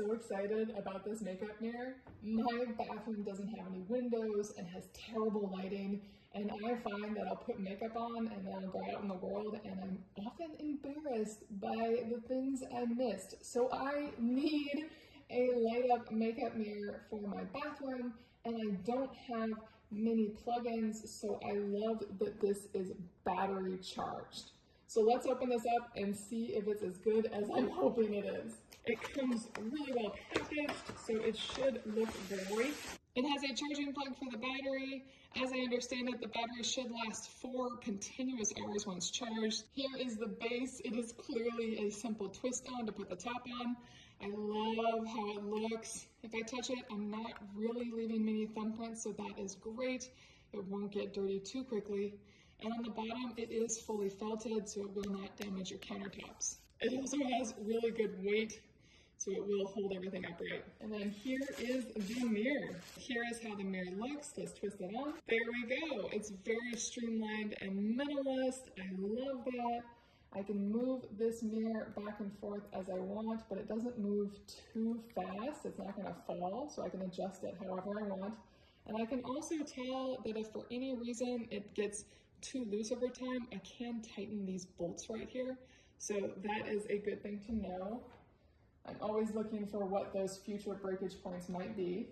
so excited about this makeup mirror. My bathroom doesn't have any windows and has terrible lighting, and I find that I'll put makeup on and then I'll go out in the world and I'm often embarrassed by the things I missed. So I need a light up makeup mirror for my bathroom, and I don't have many plugins, so I love that this is battery charged. So let's open this up and see if it's as good as I'm hoping it is. It comes really well packaged, so it should look great. It has a charging plug for the battery. As I understand it, the battery should last 4 continuous hours once charged. Here is the base. It is clearly a simple twist on to put the top on. I love how it looks. If I touch it, I'm not really leaving many thumbprints, so that is great. It won't get dirty too quickly. And on the bottom, it is fully felted, so it will not damage your countertops. It also has really good weight, so it will hold everything upright. And then here is the mirror. Here is how the mirror looks. Let's twist it on. There we go. It's very streamlined and minimalist. I love that. I can move this mirror back and forth as I want, but it doesn't move too fast. It's not gonna fall, so I can adjust it however I want. And I can also tell that if for any reason it gets too loose over time, I can tighten these bolts right here. So that is a good thing to know. I'm always looking for what those future breakage points might be.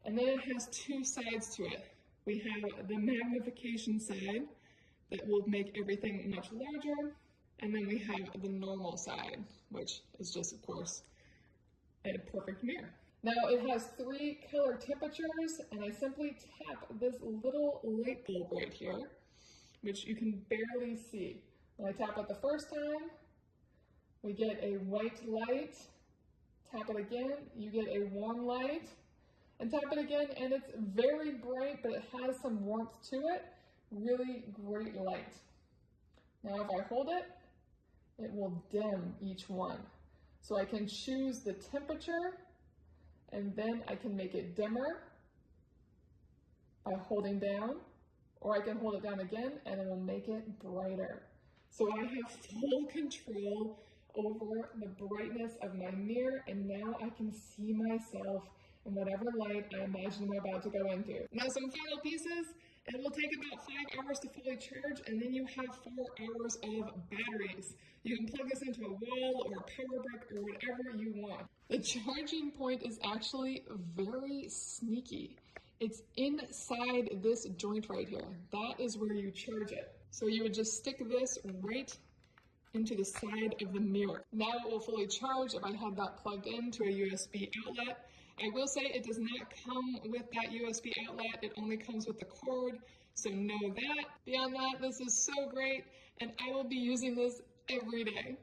And then it has 2 sides to it. We have the magnification side that will make everything much larger. And then we have the normal side, which is just, of course, a perfect mirror. Now it has 3 color temperatures, and I simply tap this little light bulb right here, which you can barely see. When I tap it the first time, we get a white light. Tap it again, you get a warm light. And tap it again, and it's very bright, but it has some warmth to it. Really great light. Now if I hold it, it will dim each one. So I can choose the temperature, and then I can make it dimmer by holding down, or I can hold it down again and it will make it brighter. So I have full control over the brightness of my mirror, and now I can see myself in whatever light I imagine I'm about to go into. Now some final pieces. It will take about 5 hours to fully charge, and then you have 4 hours of batteries. You can plug this into a wall or a power brick or whatever you want. The charging point is actually very sneaky. It's inside this joint right here. That is where you charge it. So you would just stick this right into the side of the mirror. Now it will fully charge if I had that plugged into a USB outlet. I will say it does not come with that USB outlet. It only comes with the cord, so know that. Beyond that, this is so great, and I will be using this every day.